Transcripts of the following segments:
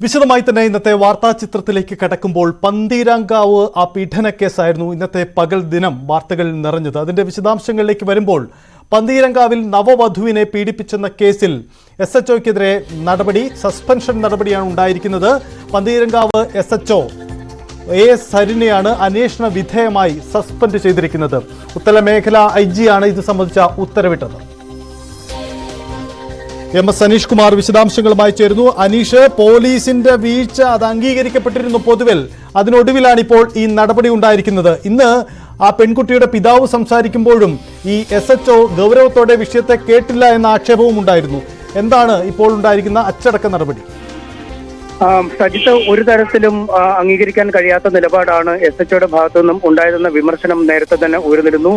വിശദമായി തന്നെ ഇന്നത്തെ വാർത്താ ചിത്രത്തിലേക്ക് കടക്കുമ്പോൾ പന്തീരാങ്കാവ് ആ പീഡന കേസായിരുന്നു ഇന്നത്തെ പകൽ ദിനം വാർത്തകൾ നിറഞ്ഞത്. അതിന്റെ വിശദാംശങ്ങളിലേക്ക് വരുമ്പോൾ പന്തീരാങ്കാവിൽ നവവധുവിനെ പീഡിപ്പിച്ചെന്ന കേസിൽ SHOയ്ക്കെതിരെ നടപടി, സസ്പെൻഷൻ നടപടിയാണ് ഉണ്ടായിരിക്കുന്നത്. പന്തീരാങ്കാവ് SHO AS ഹരിനെയാണ് അന്വേഷണ വിധേയമായി സസ്പെൻഡ് ചെയ്തിരിക്കുന്നത്. ഉത്തരമേഖല IG ആണ് ഇത് സംബന്ധിച്ച ഉത്തരവിട്ടത്. MS അനീഷ് കുമാർ വിശദാംശങ്ങളുമായി ചേരുന്നു. അനീഷ്, പോലീസിന്റെ വീഴ്ച അത് അംഗീകരിക്കപ്പെട്ടിരുന്നു പൊതുവിൽ, അതിനൊടുവിലാണ് ഇപ്പോൾ ഈ നടപടി ഉണ്ടായിരിക്കുന്നത്. ഇന്ന് ആ പെൺകുട്ടിയുടെ പിതാവ് സംസാരിക്കുമ്പോഴും ഈ SHO ഗൗരവത്തോടെ വിഷയത്തെ കേട്ടില്ല എന്ന ആക്ഷേപവും ഉണ്ടായിരുന്നു. എന്താണ് ഇപ്പോൾ ഉണ്ടായിരിക്കുന്ന അച്ചടക്ക നടപടി? സജിത്ത്, ഒരു തരത്തിലും അംഗീകരിക്കാൻ കഴിയാത്ത നിലപാടാണ് SHOയുടെ ഭാഗത്തു നിന്നും ഉണ്ടായതെന്ന വിമർശനം നേരത്തെ തന്നെ ഉയർന്നിരുന്നു.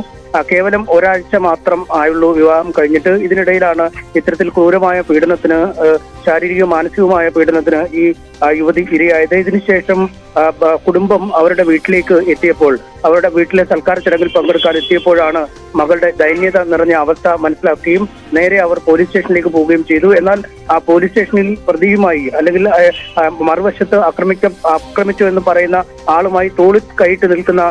കേവലം ഒരാഴ്ച മാത്രം ആയുള്ളൂ വിവാഹം കഴിഞ്ഞിട്ട്. ഇതിനിടയിലാണ് ഇത്തരത്തിൽ ക്രൂരമായ പീഡനത്തിന്, ശാരീരിക മാനസികമായ പീഡനത്തിന് ഈ യുവതി ഇരയായത്. ഇതിനുശേഷം കുടുംബം അവരുടെ വീട്ടിലേക്ക് എത്തിയപ്പോൾ, അവരുടെ വീട്ടിലെ സൽക്കാര ചടങ്ങിൽ പങ്കെടുക്കാൻ എത്തിയപ്പോഴാണ് മകളുടെ ദൈന്യത നിറഞ്ഞ അവസ്ഥ മനസ്സിലാക്കുകയും നേരെ അവർ പോലീസ് സ്റ്റേഷനിലേക്ക് പോവുകയും ചെയ്തു. എന്നാൽ ആ പോലീസ് സ്റ്റേഷനിൽ പ്രതിയുമായി, അല്ലെങ്കിൽ മറുവശത്ത് ആക്രമിച്ചു എന്ന് പറയുന്ന ആളുമായി തോളിൽ കൈയിട്ട് നിൽക്കുന്ന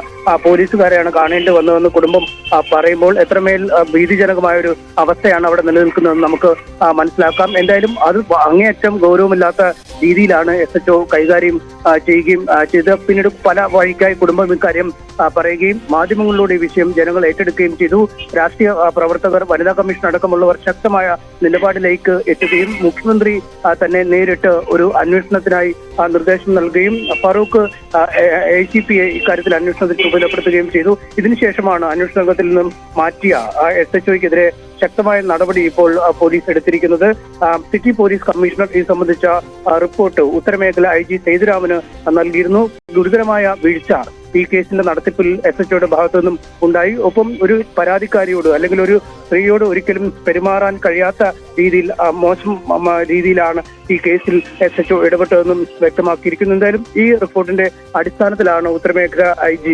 പോലീസുകാരെയാണ് കാണേണ്ടി വന്നതെന്ന് കുടുംബം പറയുമ്പോൾ എത്രമേൽ ഭീതിജനകമായ ഒരു അവസ്ഥയാണ് അവിടെ നിലനിൽക്കുന്നതെന്ന് നമുക്ക് മനസ്സിലാക്കാം. എന്തായാലും അത് അങ്ങേയറ്റം ഗൗരവമില്ലാത്ത രീതിയിലാണ് SHO കൈകാര്യം ചെയ്യുകയും ചെയ്ത്. പിന്നീട് പല വഴിക്കായി കുടുംബം ഇക്കാര്യം പറയുകയും മാധ്യമങ്ങളിലൂടെ ഈ വിഷയം ജനങ്ങൾ ഏറ്റെടുക്കുകയും ചെയ്തു. രാഷ്ട്രീയ പ്രവർത്തകർ, വനിതാ കമ്മീഷൻ അടക്കമുള്ളവർ ശക്തമായ നിലപാടിലേക്ക് എത്തുകയും മുഖ്യമന്ത്രി തന്നെ നേരിട്ട് ഒരു അന്വേഷണത്തിനായി നിർദ്ദേശം നൽകുകയും ഫറൂഖ് ACP ഇക്കാര്യത്തിൽ അന്വേഷണത്തിൽ ചുമതലപ്പെടുത്തുകയും ചെയ്തു. ഇതിനുശേഷമാണ് അന്വേഷണ സംഘത്തിൽ നിന്നും മാറ്റിയ SHOയ്ക്കെതിരെ ശക്തമായ നടപടി ഇപ്പോൾ പോലീസ് എടുത്തിരിക്കുന്നത്. സിറ്റി പോലീസ് കമ്മീഷണർ ഇത് സംബന്ധിച്ച റിപ്പോർട്ട് ഉത്തരമേഖല IG സേതുരാമന് നൽകിയിരുന്നു. ഗുരുതരമായ വീഴ്ച ഈ കേസിന്റെ നടത്തിപ്പിൽ SHOയുടെ ഭാഗത്തു നിന്നും ഉണ്ടായി. ഒപ്പം ഒരു പരാതിക്കാരിയോട്, അല്ലെങ്കിൽ ഒരു സ്ത്രീയോട് ഒരിക്കലും പെരുമാറാൻ കഴിയാത്ത രീതിയിൽ, മോശം രീതിയിലാണ് ഈ കേസിൽ SHO ഇടപെട്ടതെന്നും വ്യക്തമാക്കിയിരിക്കുന്നു. എന്തായാലും ഈ റിപ്പോർട്ടിന്റെ അടിസ്ഥാനത്തിലാണ് ഉത്തരമേഖല IG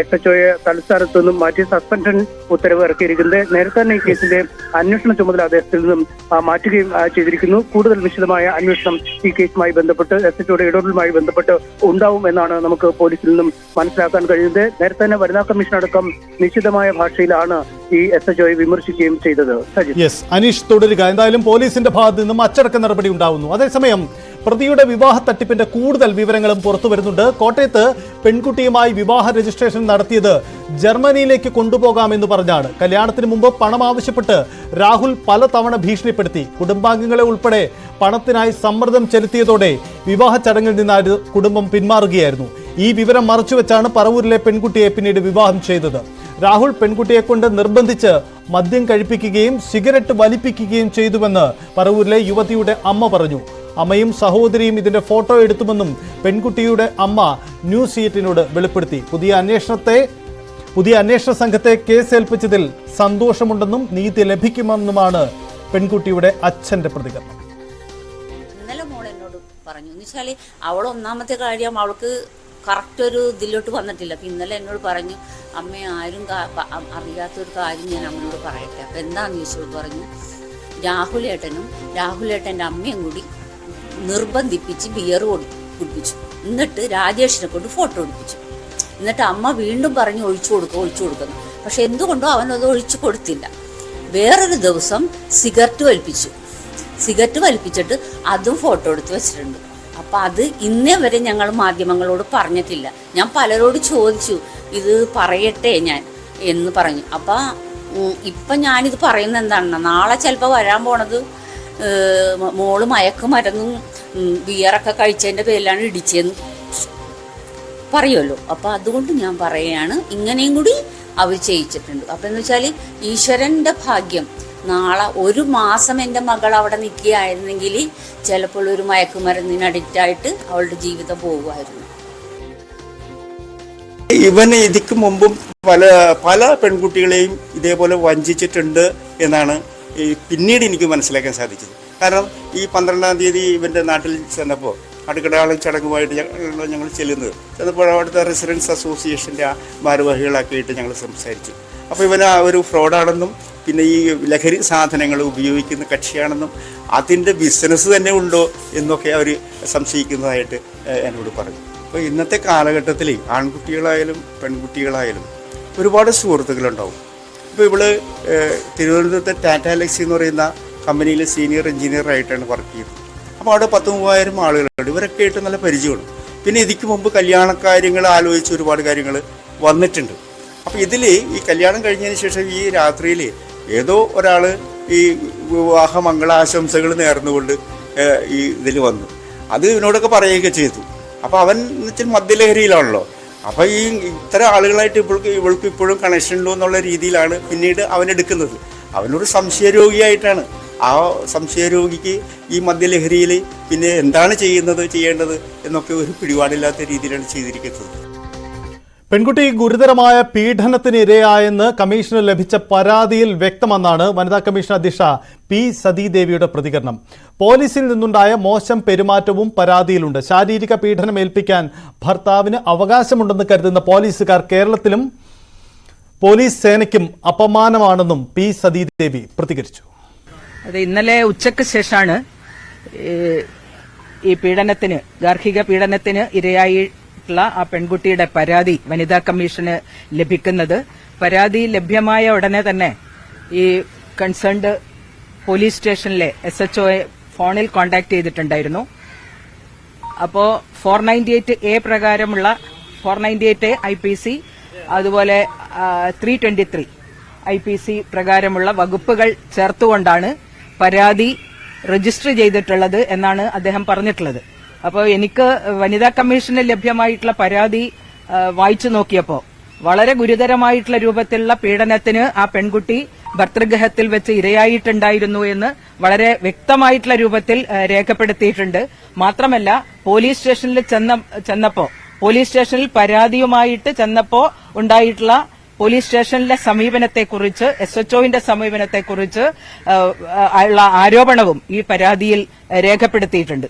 SHOയെ തലസ്ഥാനത്ത് നിന്നും മാറ്റി സസ്പെൻഷൻ ഉത്തരവ് ഇറക്കിയിരിക്കുന്നത്. നേരത്തെ തന്നെ ഈ കേസിന്റെ അന്വേഷണ ചുമതല അദ്ദേഹത്തിൽ നിന്നും മാറ്റുകയും ചെയ്തിരിക്കുന്നു. കൂടുതൽ വിശദമായ അന്വേഷണം ഈ കേസുമായി ബന്ധപ്പെട്ട്, SHOയുടെ ഇടപെടലുമായി ബന്ധപ്പെട്ട് ഉണ്ടാവും എന്നാണ് നമുക്ക് പോലീസിൽ നിന്നും മനസ്സിലാക്കാൻ കഴിയുന്നത്. നേരത്തെ തന്നെ വനിതാ കമ്മീഷൻ അടക്കം നിശ്ചിതമായ ഭാഷയിലാണ് ഈ SHOയെ വിമർശിക്കുകയും ചെയ്തത്. അനീഷ്, തുടരുക. എന്തായാലും പോലീസിന്റെ ഭാഗത്ത് നിന്നും അച്ചടക്ക നടപടി ഉണ്ടാവുന്നു. അതേസമയം പ്രതിയുടെ വിവാഹ തട്ടിപ്പിന്റെ കൂടുതൽ വിവരങ്ങളും പുറത്തു വരുന്നുണ്ട്. കോട്ടയത്ത് പെൺകുട്ടിയുമായി വിവാഹ രജിസ്ട്രേഷൻ നടത്തിയത് ജർമ്മനിയിലേക്ക് കൊണ്ടുപോകാമെന്ന് പറഞ്ഞാണ്. കല്യാണത്തിന് മുമ്പ് പണം ആവശ്യപ്പെട്ട് രാഹുൽ പലതവണ ഭീഷണിപ്പെടുത്തി. കുടുംബാംഗങ്ങളെ ഉൾപ്പെടെ പണത്തിനായി സമ്മർദ്ദം ചെലുത്തിയതോടെ വിവാഹ ചടങ്ങിൽ നിന്ന് കുടുംബം പിന്മാറുകയായിരുന്നു. ഈ വിവരം മറച്ചുവെച്ചാണ് പറവൂരിലെ പെൺകുട്ടിയെ പിന്നീട് വിവാഹം ചെയ്തത്. രാഹുൽ പെൺകുട്ടിയെ കൊണ്ട് നിർബന്ധിച്ച് മദ്യം കഴിപ്പിക്കുകയും സിഗരറ്റ് വലിപ്പിക്കുകയും ചെയ്തുവെന്ന് പറവൂരിലെ യുവതിയുടെ അമ്മ പറഞ്ഞു. അമ്മയും സഹോദരിയും ഇതിന്റെ ഫോട്ടോ എടുത്തുമെന്നും പെൺകുട്ടിയുടെ അമ്മ ന്യൂസ് 8 വെളിപ്പെടുത്തി. പുതിയ അന്വേഷണ സംഘത്തെ കേസേൽപ്പിച്ചതിൽ സന്തോഷമുണ്ടെന്നും നീതി ലഭിക്കുമെന്നുമാണ് പെൺകുട്ടിയുടെ അച്ഛന്റെ പ്രതികരണം. ഇന്നലെ മോൾ എന്നോട് പറഞ്ഞു എന്ന് വെച്ചാൽ അവൾ ഒന്നാമത്തെ കാര്യം അവൾക്ക് കറക്റ്റ് ഒരു ഇതിലോട്ട് വന്നിട്ടില്ല. അപ്പം ഇന്നലെ എന്നോട് പറഞ്ഞു, അമ്മ ആരും അറിയാത്തൊരു കാര്യം ഞാൻ അമ്മയോട് പറയട്ടെ. അപ്പം എന്താണെന്ന് ചോദിച്ചോട് പറഞ്ഞു, രാഹുലേട്ടൻ്റെ അമ്മയും കൂടി നിർബന്ധിപ്പിച്ച് ബിയർ കുടിപ്പിച്ചു. എന്നിട്ട് രാജേഷിനെ കൊണ്ട് ഫോട്ടോ എടുപ്പിച്ചു. എന്നിട്ട് അമ്മ വീണ്ടും പറഞ്ഞു ഒഴിച്ചു കൊടുക്കുന്നു. പക്ഷെ എന്തുകൊണ്ടോ അവനത് ഒഴിച്ചു കൊടുത്തില്ല. വേറൊരു ദിവസം സിഗരറ്റ് വലിപ്പിച്ചിട്ട് അതും ഫോട്ടോ എടുത്ത് വെച്ചിട്ടുണ്ട്. അപ്പം അത് ഇന്നേ വരെ ഞങ്ങൾ മാധ്യമങ്ങളോട് പറഞ്ഞിട്ടില്ല. ഞാൻ പലരോട് ചോദിച്ചു ഇത് പറയട്ടെ ഞാൻ എന്ന് പറഞ്ഞു. അപ്പം ഇപ്പം ഞാനിത് പറയുന്നത് എന്താണെന്ന്, നാളെ ചിലപ്പോൾ വരാൻ പോണത് മോള് മയക്കുമരുന്നും ബിയറൊക്കെ കഴിച്ചതിൻ്റെ പേരിലാണ് ഇടിച്ചതെന്ന് പറയുമല്ലോ. അപ്പം അതുകൊണ്ട് ഞാൻ പറയുകയാണ്, ഇങ്ങനെയും കൂടി അവർ ചെയ്യിച്ചിട്ടുണ്ട്. അപ്പം എന്ന് വെച്ചാൽ ഈശ്വരൻ്റെ ഭാഗ്യം, നാളെ ഒരു മാസം എൻ്റെ മകൾ അവിടെ നിൽക്കുകയായിരുന്നെങ്കിൽ ചിലപ്പോൾ ഒരു മയക്കുമരുന്നിന് അഡിക്റ്റായിട്ട് അവളുടെ ജീവിതം പോകുമായിരുന്നു. ഇവന് ഇതിക്ക് മുമ്പും പല പെൺകുട്ടികളെയും ഇതേപോലെ വഞ്ചിച്ചിട്ടുണ്ട് എന്നാണ് പിന്നീട് എനിക്ക് മനസ്സിലാക്കാൻ സാധിച്ചത്. കാരണം ഈ 12-ാം തീയതി ഇവൻ്റെ നാട്ടിൽ ചെന്നപ്പോൾ അടുക്കടാള ചടങ്ങുമായിട്ട് ഞങ്ങൾ ചെന്നപ്പോൾ അവിടുത്തെ റെസിഡൻസ് അസോസിയേഷൻ്റെ ഭാരവാഹികളാക്കിയിട്ട് ഞങ്ങൾ സംസാരിച്ചു. അപ്പോൾ ഇവന് ഒരു ഫ്രോഡാണെന്നും പിന്നെ ഈ ലഹരി സാധനങ്ങൾ ഉപയോഗിക്കുന്ന കക്ഷിയാണെന്നും അതിൻ്റെ ബിസിനസ് തന്നെ ഉണ്ടോ എന്നൊക്കെ അവർ സംശയിക്കുന്നതായിട്ട് എന്നോട് പറഞ്ഞു. അപ്പോൾ ഇന്നത്തെ കാലഘട്ടത്തിൽ ആൺകുട്ടികളായാലും പെൺകുട്ടികളായാലും ഒരുപാട് സുഹൃത്തുക്കളുണ്ടാവും. ഇപ്പോൾ ഇവള് തിരുവനന്തപുരത്തെ ടാറ്റ ലെക്സി എന്ന് പറയുന്ന കമ്പനിയിൽ സീനിയർ എഞ്ചിനീയറായിട്ടാണ് വർക്ക് ചെയ്യുന്നത്. അപ്പോൾ അവിടെ 10,000-3000 ആളുകളുണ്ട്. ഇവരൊക്കെ ആയിട്ട് നല്ല പരിചയമാണ്. പിന്നെ ഇതിക്ക് മുമ്പ് കല്യാണ കാര്യങ്ങൾ ആലോചിച്ച് ഒരുപാട് കാര്യങ്ങൾ വന്നിട്ടുണ്ട്. അപ്പോൾ ഇതിൽ ഈ കല്യാണം കഴിഞ്ഞതിന് ശേഷം ഈ രാത്രിയിൽ ഏതോ ഒരാൾ ഈ വിവാഹ മംഗളാശംസകൾ നേർന്നുകൊണ്ട് ഈ ഇതിൽ വന്നു. അത് ഇവനോടൊക്കെ പറയുകയൊക്കെ ചെയ്തു. അപ്പോൾ അവൻ എന്ന് വെച്ചാൽ മദ്യലഹരിയിലാണല്ലോ. അപ്പോൾ ഈ ഇത്തരം ആളുകളായിട്ട് ഇവൾക്ക് ഇപ്പോഴും കണക്ഷൻ ഉണ്ടോ എന്നുള്ള രീതിയിലാണ് പിന്നീട് അവനെടുക്കുന്നത്. അവനൊരു സംശയരോഗിയായിട്ടാണ്. ആ സംശയരോഗിക്ക് ഈ മദ്യലഹരിയിൽ പിന്നെ എന്താണ് ചെയ്യേണ്ടത് എന്നൊക്കെ ഒരു പിടിപാടില്ലാത്ത രീതിയിലാണ് ചെയ്തിരിക്കുന്നത്. പെൺകുട്ടി ഗുരുതരമായ പീഡനത്തിന് ഇരയായെന്ന് കമ്മീഷന് ലഭിച്ച പരാതിയിൽ വ്യക്തമെന്നാണ് വനിതാ കമ്മീഷൻ അധ്യക്ഷ പി സതീദേവിയുടെ പ്രതികരണം. പോലീസിൽ നിന്നുണ്ടായ മോശം പെരുമാറ്റവും പരാതിയിലുണ്ട്. ശാരീരിക പീഡനം ഏൽപ്പിക്കാൻ ഭർത്താവിന് അവകാശമുണ്ടെന്ന് കരുതുന്ന പോലീസുകാർ കേരളത്തിലും പോലീസ് സേനയ്ക്കും അപമാനമാണെന്നും പി സതീദേവി പ്രതികരിച്ചു. അത് ഇന്നലെ ഉച്ചയ്ക്ക് ശേഷമാണ് ഈ ഗാർഹിക പീഡനത്തിന് ഇരയായിട്ടുള്ള ആ പെൺകുട്ടിയുടെ പരാതി വനിതാ കമ്മീഷന് ലഭിക്കുന്നത്. പരാതി ലഭ്യമായ ഉടനെ തന്നെ ഈ കൺസേൺഡ് പോലീസ് സ്റ്റേഷനിലെ SHOയെ ഫോണിൽ കോൺടാക്ട് ചെയ്തിട്ടുണ്ടായിരുന്നു. അപ്പോൾ 498A പ്രകാരമുള്ള 498A IPC അതുപോലെ 323 IPC പ്രകാരമുള്ള വകുപ്പുകൾ ചേർത്തുകൊണ്ടാണ് പരാതി രജിസ്റ്റർ ചെയ്തിട്ടുള്ളത് എന്നാണ് അദ്ദേഹം പറഞ്ഞിട്ടുള്ളത്. അപ്പോൾ എനിക്ക് വനിതാ കമ്മീഷന് ലഭ്യമായിട്ടുള്ള പരാതി വായിച്ചു നോക്കിയപ്പോൾ വളരെ ഗുരുതരമായിട്ടുള്ള രൂപത്തിലുള്ള പീഡനത്തിന് ആ പെൺകുട്ടി ഭർതൃഗൃഹത്തിൽ വെച്ച് ഇരയായിട്ടുണ്ടായിരുന്നു എന്ന് വളരെ വ്യക്തമായിട്ടുള്ള രൂപത്തിൽ രേഖപ്പെടുത്തിയിട്ടുണ്ട്. മാത്രമല്ല പോലീസ് സ്റ്റേഷനിൽ പോലീസ് സ്റ്റേഷനിൽ പരാതിയുമായിട്ട് ചെന്നപ്പോൾ ഉണ്ടായിട്ടുള്ള പോലീസ് സ്റ്റേഷനിലെ സമീപനത്തെക്കുറിച്ച് SHOവിന്റെ സമീപനത്തെക്കുറിച്ച് ഉള്ള ആരോപണവും ഈ പരാതിയിൽ രേഖപ്പെടുത്തിയിട്ടുണ്ട്.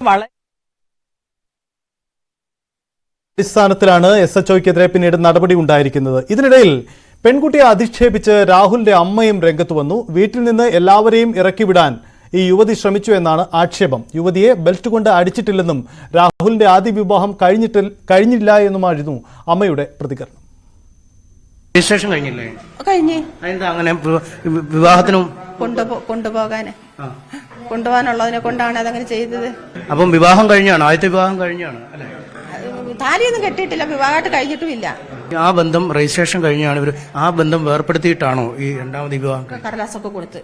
അടിസ്ഥാനത്തിലാണ് SHOയ്ക്കെതിരെ പിന്നീട് നടപടി ഉണ്ടായിരിക്കുന്നത്. ഇതിനിടയിൽ പെൺകുട്ടിയെ അധിക്ഷേപിച്ച് രാഹുലിന്റെ അമ്മയും രംഗത്ത് വന്നു. വീട്ടിൽ നിന്ന് എല്ലാവരെയും ഇറക്കിവിടാൻ ഈ യുവതി ശ്രമിച്ചു എന്നാണ് ആക്ഷേപം. യുവതിയെ ബെൽറ്റ് കൊണ്ട് അടിച്ചിട്ടില്ലെന്നും രാഹുലിന്റെ ആദ്യ വിവാഹം കഴിഞ്ഞില്ല എന്നുമായിരുന്നു അമ്മയുടെ പ്രതികരണം. രജിസ്ട്രേഷൻ കഴിഞ്ഞില്ലേ? കഴിഞ്ഞ അങ്ങനെ വിവാഹത്തിനും കൊണ്ടുപോകാനുള്ളതിനെ കൊണ്ടാണ് അതങ്ങനെ ചെയ്തത്. അപ്പം വിവാഹം കഴിഞ്ഞാണ്, ആദ്യത്തെ വിവാഹം കഴിഞ്ഞാണ് അല്ലെ? താലിയൊന്നും കെട്ടിയിട്ടില്ല, വിവാഹമായിട്ട് കഴിഞ്ഞിട്ടുമില്ല. ആ ബന്ധം രജിസ്ട്രേഷൻ കഴിഞ്ഞാണ് ഇവർ ആ ബന്ധം വേർപ്പെടുത്തിയിട്ടാണോ ഈ രണ്ടാമത് വിവാഹം? കടലാസൊക്കെ കൊടുത്ത്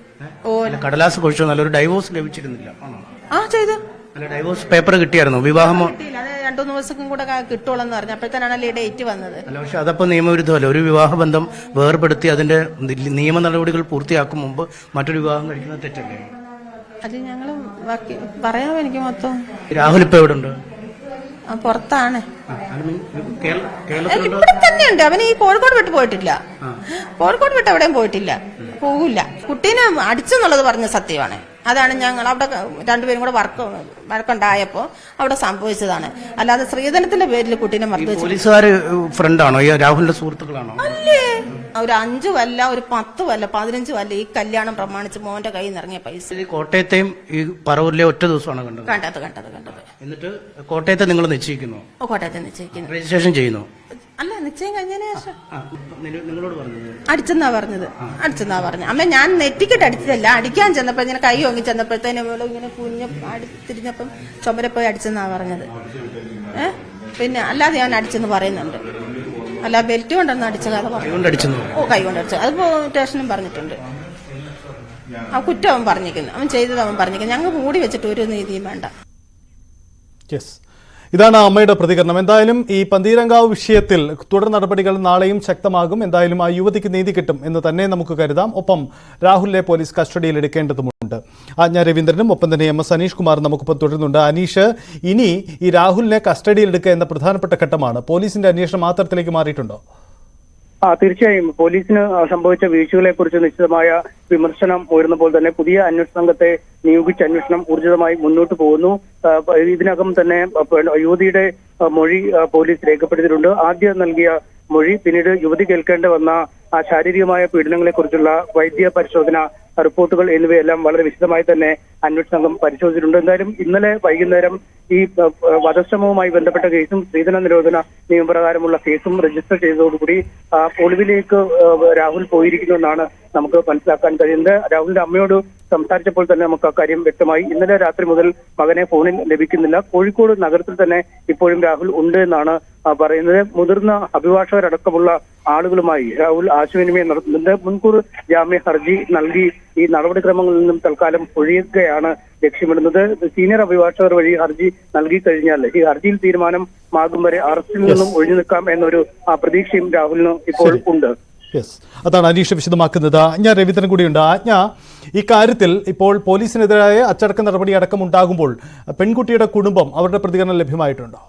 കടലാസ് കുറിച്ചോ നല്ലൊരു ഡൈവോഴ്സ് ലഭിച്ചിരുന്നില്ല? ചെയ്തു. അല്ല, ഡൈവോഴ്സ് പേപ്പർ കിട്ടിയായിരുന്നു? വിവാഹം കിട്ടിയില്ല, അത് 2-3 ദിവസം കൂടെ കിട്ടുള്ളൂ പറഞ്ഞു. അപ്പോഴത്തേനാണല്ലോ ഈ ഡേറ്റ് വന്നത്. അല്ല, പക്ഷെ അതപ്പോൾ നിയമവിരുദ്ധമല്ല. ഒരു വിവാഹ ബന്ധം വേർപ്പെടുത്തി അതിന്റെ നിയമ നടപടികൾ പൂർത്തിയാക്കും മുമ്പ് മറ്റൊരു വിവാഹം കഴിക്കുന്നത് തെറ്റല്ലേ? അത് ഞങ്ങൾ പറയാമോ? എനിക്ക് മൊത്തം രാഹുൽ ഇപ്പൊ എവിടെ ഉണ്ട്? പുറത്താണ്, കേരളത്തിലുണ്ട്. ഇവിടെ തന്നെയുണ്ട്. അവന് ഈ കോഴിക്കോട് വിട്ട് പോയിട്ടില്ല. കോഴിക്കോട് വിട്ട് എവിടെയും പോയിട്ടില്ല, പോകില്ല. കുട്ടീനെ അടിച്ചെന്നുള്ളത് പറഞ്ഞ സത്യമാണ്. അതാണ് ഞങ്ങൾ അവിടെ രണ്ടുപേരും കൂടെ വഴക്കുണ്ടായപ്പോ അവിടെ സംഭവിച്ചതാണ്. അല്ലാതെ സ്ത്രീധനത്തിന്റെ പേരിൽ കുട്ടീനെ മർദ്ദിച്ചു. പോലീസുകാര് ഫ്രണ്ടാണോ? രാഹുലിന്റെ സുഹൃത്തുക്കളാണോ? അല്ലേ, ഒരു 5 കൊല്ല, ഒരു 10 കൊല്ല, 15 കൊല്ല ഈ കല്യാണം പ്രമാണിച്ച് മോന്റെ കയ്യിൽ നിന്ന് ഇറങ്ങിയ പൈസ. കോട്ടയത്തെയും ഈ പറവൂരിലെ ഒറ്റ ദിവസമാണ് കണ്ടത്. എന്നിട്ട് കോട്ടയത്തെ നിങ്ങൾ നിശ്ചയിക്കുന്നു? കോട്ടയത്തെ നിശ്ചയിക്കുന്നു. രജിസ്ട്രേഷൻ ചെയ്യുന്നു? അല്ല, നിശ്ചയം കഴിഞ്ഞതിന് ശേഷം നിങ്ങളോട് പറഞ്ഞത് അടിച്ചെന്നാ പറഞ്ഞത്. അമ്മ ഞാൻ നെറ്റിക്കിട്ട് അടിച്ചതല്ല, അടിക്കാൻ ചെന്നപ്പോ ഇങ്ങനെ കൈ ഓങ്ങി ചെന്നപ്പോഴത്തേനും ഇങ്ങനെ കുഞ്ഞ് തിരിഞ്ഞപ്പം ചുമരെ പോയി അടിച്ചെന്നാ പറഞ്ഞത്. പിന്നെ അല്ലാതെ ഞാൻ അടിച്ചെന്ന് പറയുന്നുണ്ട്. അല്ല, ബെൽറ്റ് കൊണ്ടൊന്നും അടിച്ച കഥ പറഞ്ഞു. കൈ കൊണ്ട് അടിച്ചു. അത് സ്റ്റേഷനും പറഞ്ഞിട്ടുണ്ട്. ആ കുറ്റം അവൻ പറഞ്ഞിരിക്കുന്നു, അവൻ ചെയ്തത് അവൻ പറഞ്ഞിരിക്കുന്നു. ഞങ്ങൾ മൂടി വെച്ചിട്ട് ഒരു നീതിയും വേണ്ട. ഇതാണ് അമ്മയുടെ പ്രതികരണം. എന്തായാലും ഈ പന്തീരങ്കാവ് വിഷയത്തിൽ തുടർ നടപടികൾ നാളെയും ശക്തമാകും. എന്തായാലും ആ യുവതിക്ക് നീതി കിട്ടും എന്ന് തന്നെ നമുക്ക് കരുതാം. ഒപ്പം രാഹുലിനെ പോലീസ് കസ്റ്റഡിയിൽ എടുക്കേണ്ടതുമുണ്ട്. ആജ്ഞ രവീന്ദ്രനും ഒപ്പം തന്നെ MS അനീഷ് കുമാർ നമുക്കിപ്പോൾ തുടരുന്നുണ്ട്. അനീഷ്, ഇനി ഈ രാഹുലിനെ കസ്റ്റഡിയിൽ എടുക്കുക എന്ന പ്രധാനപ്പെട്ട ഘട്ടമാണ്. പോലീസിന്റെ അന്വേഷണം ആ തരത്തിലേക്ക് മാറിയിട്ടുണ്ടോ? തീർച്ചയായും പോലീസിന് സംഭവിച്ച വീഴ്ചകളെ കുറിച്ച് നിശ്ചിതമായ വിമർശനം ഉയർന്നപ്പോൾ തന്നെ പുതിയ അന്വേഷണ സംഘത്തെ നിയോഗിച്ച അന്വേഷണം ഊർജിതമായി മുന്നോട്ട് പോകുന്നു. ഇതിനകം തന്നെ യുവതിയുടെ മൊഴി പോലീസ് രേഖപ്പെടുത്തിയിട്ടുണ്ട്. ആദ്യം നൽകിയ മൊഴി, പിന്നീട് യുവതി കേൾക്കേണ്ടി വന്ന ശാരീരികമായ പീഡനങ്ങളെക്കുറിച്ചുള്ള വൈദ്യ പരിശോധന റിപ്പോർട്ടുകൾ എന്നിവയെല്ലാം വളരെ വിശദമായി തന്നെ അന്വേഷണ സംഘം പരിശോധിച്ചിട്ടുണ്ട്. എന്തായാലും ഇന്നലെ വൈകുന്നേരം ഈ വധശ്രമവുമായി ബന്ധപ്പെട്ട കേസും സ്ത്രീധന നിരോധന നിയമപ്രകാരമുള്ള കേസും രജിസ്റ്റർ ചെയ്തതോടുകൂടി ഒളിവിലേക്ക് രാഹുൽ പോയിരിക്കുന്നുവെന്നാണ് നമുക്ക് മനസ്സിലാക്കാൻ കഴിയുന്നത്. രാഹുലിന്റെ അമ്മയോട് സംസാരിച്ചപ്പോൾ തന്നെ നമുക്ക് അക്കാര്യം വ്യക്തമായി. ഇന്നലെ രാത്രി മുതൽ മകനെ ഫോണിൽ ലഭിക്കുന്നില്ല. കോഴിക്കോട് നഗരത്തിൽ തന്നെ ഇപ്പോഴും രാഹുൽ ഉണ്ട് എന്നാണ് പറയുന്നത്. മുതിർന്ന അഭിഭാഷകരടക്കമുള്ള ആളുകളുമായി രാഹുൽ ആശയവിനിമയം നടത്തുന്നുണ്ട്. മുൻകൂർ ജാമ്യ ഹർജി നൽകി ഈ നടപടിക്രമങ്ങളിൽ നിന്നും തൽക്കാലം ഒഴിയുകയാണ് ലക്ഷ്യമിടുന്നത്. സീനിയർ അഭിഭാഷകർ വഴി ഹർജി നൽകി കഴിഞ്ഞാൽ ഈ ഹർജിയിൽ തീരുമാനമാകും വരെ അറസ്റ്റിൽ നിന്നും ഒഴിഞ്ഞു നിൽക്കാം എന്നൊരു പ്രതീക്ഷയും രാഹുലിന് ഇപ്പോൾ ഉണ്ട്. അതാണ് അനീഷ് വിശദമാക്കുന്നത്. ആജ്ഞ രവീന്ദ്രൻ കൂടിയുണ്ട്. ആജ്ഞ, ഈ കാര്യത്തിൽ ഇപ്പോൾ പോലീസിനെതിരായ അച്ചടക്ക നടപടി അടക്കം ഉണ്ടാകുമ്പോൾ പെൺകുട്ടിയുടെ കുടുംബം അവരുടെ പ്രതികരണം ലഭ്യമായിട്ടുണ്ടോ?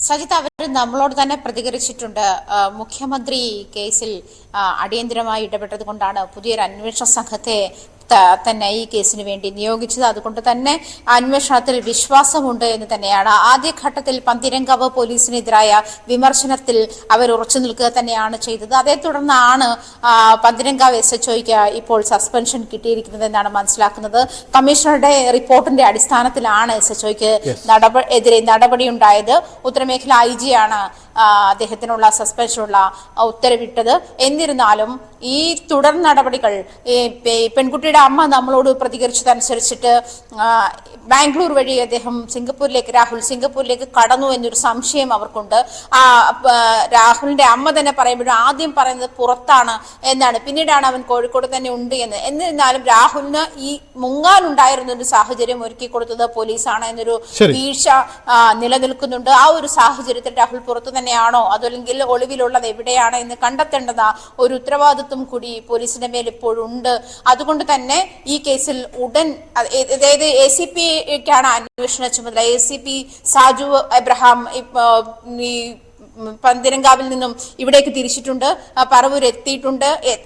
സജിത്ത്, അവർ നമ്മളോട് തന്നെ പ്രതികരിച്ചിട്ടുണ്ട്. മുഖ്യമന്ത്രി കേസിൽ അടിയന്തരമായി ഇടപെട്ടത് കൊണ്ടാണ് പുതിയൊരു അന്വേഷണ സംഘത്തെ തന്നെ ഈ കേസിന് വേണ്ടി നിയോഗിച്ചത്. അതുകൊണ്ട് തന്നെ അന്വേഷണത്തിൽ വിശ്വാസമുണ്ട് എന്ന് തന്നെയാണ്. ആദ്യഘട്ടത്തിൽ പന്തീരങ്കാവ് പോലീസിനെതിരായ വിമർശനത്തിൽ അവർ ഉറച്ചു നിൽക്കുക തന്നെയാണ് ചെയ്തത്. അതേ തുടർന്നാണ് പന്തീരങ്കാവ് SHOയ്ക്ക് ഇപ്പോൾ സസ്പെൻഷൻ കിട്ടിയിരിക്കുന്നത് എന്നാണ് മനസ്സിലാക്കുന്നത്. കമ്മീഷണറുടെ റിപ്പോർട്ടിന്റെ അടിസ്ഥാനത്തിലാണ് SHOയ്ക്ക് എതിരെ നടപടിയുണ്ടായത്. ഉത്തരമേഖല IG ആണ് അദ്ദേഹത്തിനുള്ള സസ്പെൻഷനുള്ള ഉത്തരവിട്ടത്. എന്നിരുന്നാലും ഈ തുടർ നടപടികൾ പെൺകുട്ടിയുടെ അമ്മ നമ്മളോട് പ്രതികരിച്ചതനുസരിച്ചിട്ട് ബാംഗ്ലൂർ വഴി അദ്ദേഹം രാഹുൽ സിംഗപ്പൂരിലേക്ക് കടന്നു എന്നൊരു സംശയം അവർക്കുണ്ട്. രാഹുലിന്റെ അമ്മ തന്നെ പറയുമ്പോഴും ആദ്യം പറയുന്നത് പുറത്താണ് എന്നാണ്, പിന്നീടാണ് അവൻ കോഴിക്കോട് തന്നെ ഉണ്ട് എന്ന്. എന്നിരുന്നാലും രാഹുലിന് ഈ മുങ്ങാനുണ്ടായിരുന്ന ഒരു സാഹചര്യം ഒരുക്കി കൊടുത്തത് പോലീസാണ് എന്നൊരു വീഴ്ച നിലനിൽക്കുന്നുണ്ട്. ആ ഒരു സാഹചര്യത്തിൽ രാഹുൽ പുറത്തു തന്നെയാണോ അതല്ലെങ്കിൽ ഒളിവിലുള്ളത് എവിടെയാണ് എന്ന് കണ്ടെത്തേണ്ടത് ഒരു ഉത്തരവാദിത്വം കൂടി പോലീസിന്റെ മേൽ ഇപ്പോഴുണ്ട്. അതുകൊണ്ട് തന്നെ ഈ കേസിൽ ഉടൻ, അതായത് ACPക്കാണ് അന്വേഷണ ചുമതല. ACP സാജു എബ്രഹാം പന്തീരങ്കാവിൽ നിന്നും ഇവിടേക്ക് തിരിച്ചിട്ടുണ്ട്. പറവൂർ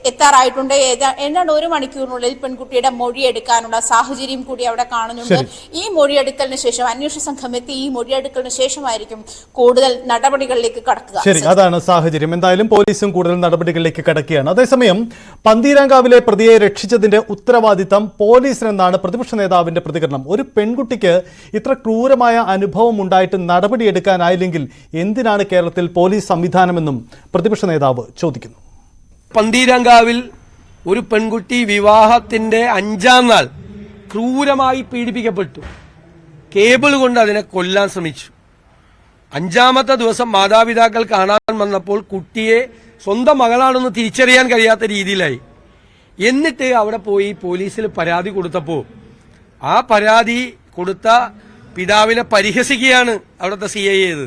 എത്താറായിട്ടുണ്ട്. ഏതാണ്ട് 1 മണിക്കൂറിനുള്ളിൽ പെൺകുട്ടിയുടെ മൊഴിയെടുക്കാനുള്ള സാഹചര്യം കൂടി അവിടെ കാണുന്നുണ്ട്. ഈ മൊഴിയെടുക്കലിന് ശേഷം അന്വേഷണ സംഘം എത്തി ഈ മൊഴിയെടുക്കലിന് ശേഷമായിരിക്കും കൂടുതൽ നടപടികളിലേക്ക് കടക്കുക. ശരി, അതാണ് സാഹചര്യം. എന്തായാലും പോലീസും കൂടുതൽ നടപടികളിലേക്ക് കടക്കുകയാണ്. അതേസമയം പന്തീരങ്കാവിലെ പ്രതിയെ രക്ഷിച്ചതിന്റെ ഉത്തരവാദിത്തം പോലീസിനെന്നാണ് പ്രതിപക്ഷ നേതാവിന്റെ പ്രതികരണം. ഒരു പെൺകുട്ടിക്ക് ഇത്ര ക്രൂരമായ അനുഭവം ഉണ്ടായിട്ട് നടപടിയെടുക്കാനായില്ലെങ്കിൽ എന്തിനാണ് കേരളത്തിൽ പോലീസ് സംവിധാനമെന്നും പ്രതിപക്ഷ നേതാവ് ചോദിക്കുന്നു. പന്തീരങ്കാവിൽ ഒരു പെൺകുട്ടി വിവാഹത്തിന്റെ 5-ാം നാൾ ക്രൂരമായി പീഡിപ്പിക്കപ്പെട്ടു. കേബിൾ കൊണ്ട് അതിനെ കൊല്ലാൻ ശ്രമിച്ചു. 5-ാമത്തെ ദിവസം മാതാപിതാക്കൾ കാണാൻ വന്നപ്പോൾ കുട്ടിയെ സ്വന്തം മകളാണെന്ന് തിരിച്ചറിയാൻ കഴിയാത്ത രീതിയിലായി. എന്നിട്ട് അവിടെ പോയി പോലീസിൽ പരാതി കൊടുത്തപ്പോൾ ആ പരാതി കൊടുത്ത പിതാവിനെ പരിഹസിക്കുകയാണ് അവിടുത്തെ CI ചെയ്തത്.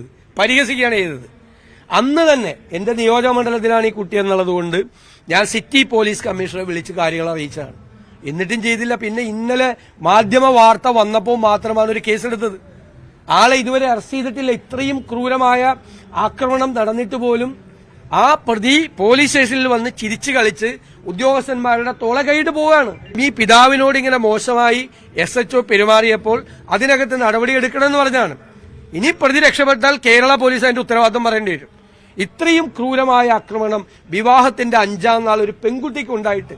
അന്ന് തന്നെ എന്റെ നിയോജകമണ്ഡലത്തിലാണ് ഈ കുട്ടി എന്നുള്ളത് കൊണ്ട് ഞാൻ സിറ്റി പോലീസ് കമ്മീഷണറെ വിളിച്ച് കാര്യങ്ങൾ അറിയിച്ചതാണ്. എന്നിട്ടും ചെയ്തില്ല. പിന്നെ ഇന്നലെ മാധ്യമ വാർത്ത വന്നപ്പോൾ മാത്രമാണ് ഒരു കേസെടുത്തത്. ആളെ ഇതുവരെ അറസ്റ്റ് ചെയ്തിട്ടില്ല. ഇത്രയും ക്രൂരമായ ആക്രമണം നടന്നിട്ട് പോലും ആ പ്രതി പോലീസ് സ്റ്റേഷനിൽ വന്ന് ചിരിച്ചു കളിച്ച് ഉദ്യോഗസ്ഥന്മാരുടെ തോള കൈയിട്ട് പോവുകയാണ്. ഈ പിതാവിനോട് ഇങ്ങനെ മോശമായി SHO പെരുമാറിയപ്പോൾ അതിനകത്ത് നടപടിയെടുക്കണമെന്ന് പറഞ്ഞാണ്. ഇനി പ്രതി രക്ഷപ്പെട്ടാൽ കേരള പോലീസ് അതിന്റെ ഉത്തരവാദിത്വം പറയേണ്ടി വരും. ഇത്രയും ക്രൂരമായ ആക്രമണം വിവാഹത്തിന്റെ 5-ാം നാൾ ഒരു പെൺകുട്ടിക്ക് ഉണ്ടായിട്ട്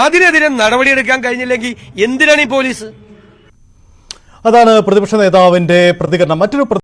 അതിനെതിരെ നടപടിയെടുക്കാൻ കഴിഞ്ഞില്ലെങ്കിൽ എന്തിനാണ് ഈ പോലീസ്? അതാണ് പ്രതിപക്ഷ നേതാവിന്റെ പ്രതികരണം. മറ്റൊരു